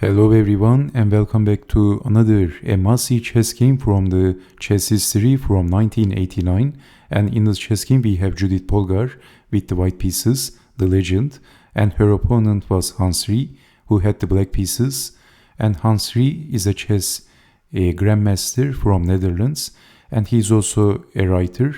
Hello everyone and welcome back to another must-see chess game from the chess history from 1989. And in this chess game we have Judit Polgar with the white pieces, the legend, and her opponent was Hans-Rie, who had the black pieces. And Hans-Rie is a chess grandmaster from Netherlands, and he's also a writer.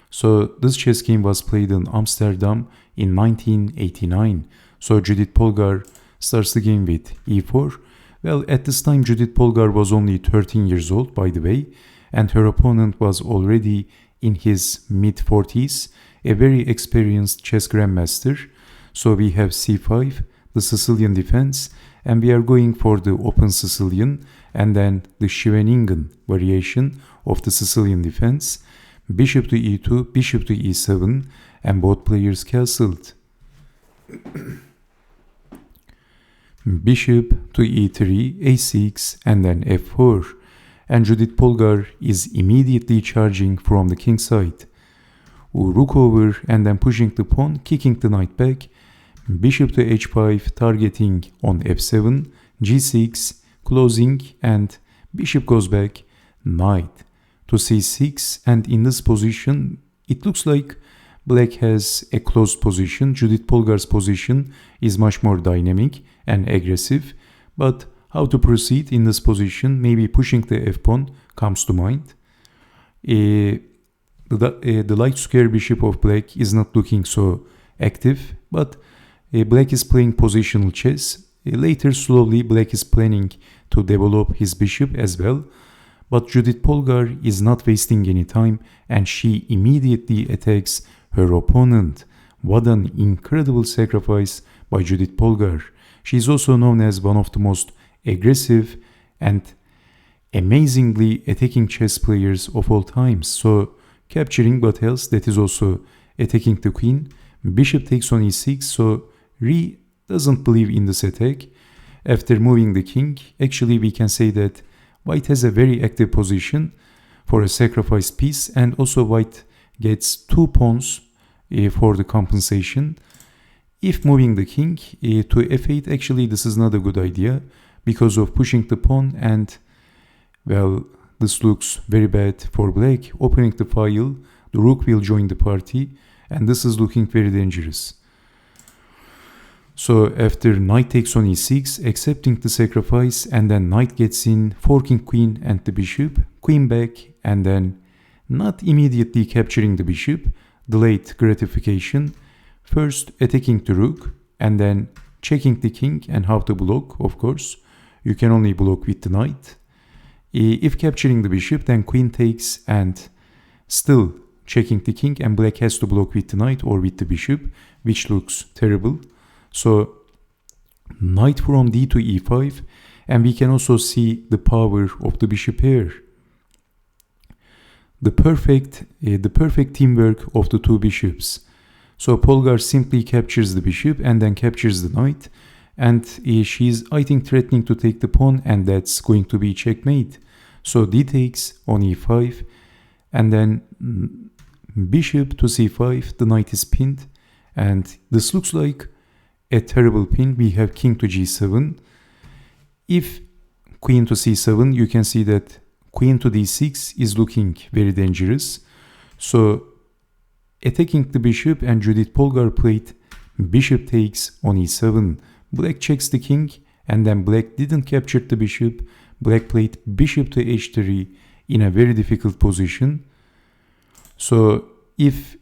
So this chess game was played in Amsterdam in 1989. So Judit Polgar starts the game with e4. Well, at this time Judit Polgar was only 13 years old, by the way, and her opponent was already in his mid-40s, a very experienced chess grandmaster. So we have c5, the Sicilian defense, and we are going for the open Sicilian and then the Scheveningen variation of the Sicilian defense. Bishop to e2, bishop to e7, and both players castled. Bishop to e3, a6, and then f4. And Judit Polgar is immediately charging from the king side. Rook over and then pushing the pawn, kicking the knight back. Bishop to h5, targeting on f7, g6, closing, and bishop goes back, knight to c6. And in this position, it looks like black has a closed position. Judit Polgar's position is much more dynamic and aggressive, but how to proceed in this position? Maybe pushing the f-pawn comes to mind. The light square bishop of black is not looking so active, but black is playing positional chess. Later, slowly, black is planning to develop his bishop as well, but Judit Polgar is not wasting any time, and she immediately attacks her opponent. What an incredible sacrifice by Judit Polgar. She is also known as one of the most aggressive and amazingly attacking chess players of all times. So capturing what else? That is also attacking the queen. Bishop takes on e6, so Rie doesn't believe in this attack. After moving the king, actually we can say that white has a very active position for a sacrifice piece, and also white gets 2 pawns for the compensation. If moving the king to f8, actually this is not a good idea because of pushing the pawn, and well, this looks very bad for black. Opening the file, the rook will join the party, and this is looking very dangerous. So after knight takes on e6, accepting the sacrifice, and then knight gets in, forking queen and the bishop, queen back, and then not immediately capturing the bishop, delayed gratification. First attacking the rook and then checking the king, and how to block, of course. You can only block with the knight. If capturing the bishop, then queen takes and still checking the king, and black has to block with the knight or with the bishop, which looks terrible. So knight from d to e5, and we can also see the power of the bishop pair. The perfect teamwork of the two bishops. So Polgar simply captures the bishop and then captures the knight, and she's, I think, threatening to take the pawn, and that's going to be checkmate. So d takes on e5, and then bishop to c5, the knight is pinned, and this looks like a terrible pin. We have king to g7. If queen to c7, you can see that queen to d6 is looking very dangerous. So attacking the bishop, and Judit Polgar played bishop takes on e7. Black checks the king, and then black didn't capture the bishop. Black played bishop to h3 in a very difficult position. So if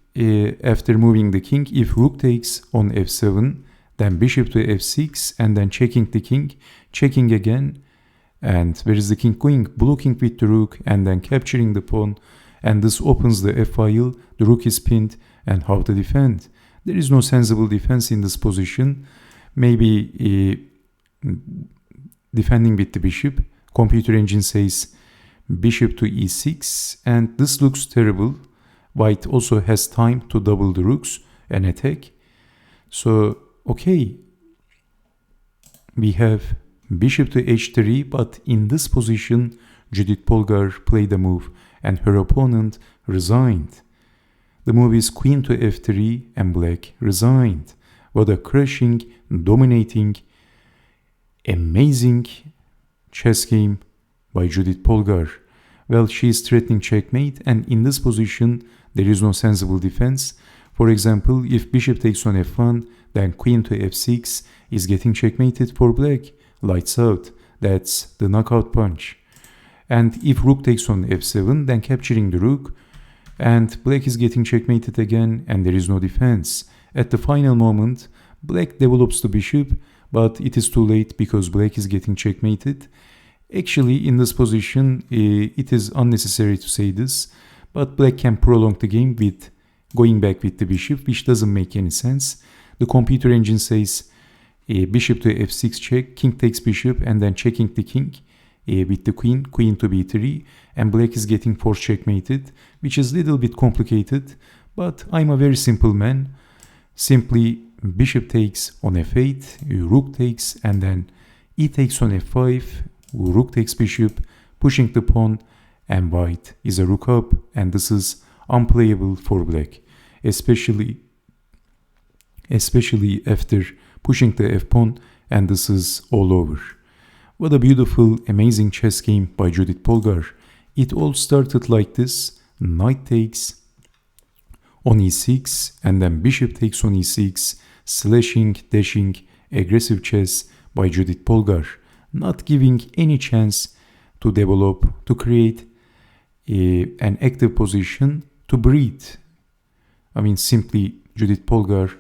after moving the king, if rook takes on f7, then bishop to f6, and then checking the king, checking again, and where is the king going? Blocking with the rook and then capturing the pawn, and this opens the f-file, the rook is pinned, and how to defend? There is no sensible defense in this position. Maybe defending with the bishop. Computer engine says bishop to e6, and this looks terrible. White also has time to double the rooks and attack. So, okay, we have bishop to h3, but in this position, Judit Polgar played a move, and her opponent resigned. The move is queen to f3, and black resigned. What a crushing, dominating, Amazing chess game by Judit Polgar. Well, she is threatening checkmate, and in this position there is no sensible defense. For example, if bishop takes on f1, then queen to f6 is getting checkmated for black. Lights out. That's the knockout punch. And if rook takes on f7, then capturing the rook, and black is getting checkmated again, and there is no defense. At the final moment, black develops the bishop, but it is too late because black is getting checkmated. Actually, in this position, it is unnecessary to say this, but black can prolong the game with going back with the bishop, which doesn't make any sense. The computer engine says bishop to f6 check, king takes bishop, and then checking the king with the queen, queen to b3, and black is getting force checkmated, which is a little bit complicated, but I'm a very simple man. Simply bishop takes on f8, rook takes, and then e takes on f5, rook takes bishop, pushing the pawn, and white is a rook up, and this is unplayable for black, especially after pushing the f-pawn, and this is all over. What a beautiful, amazing chess game by Judit Polgar. It all started like this: knight takes on e6, and then bishop takes on e6, slashing, dashing, aggressive chess by Judit Polgar, not giving any chance to develop, to create an active position, to breathe. I mean, simply Judit Polgar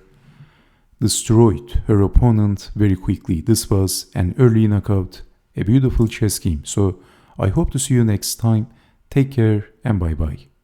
destroyed her opponent very quickly. This was an early knockout, a beautiful chess game. So I hope to see you next time. Take care and bye bye.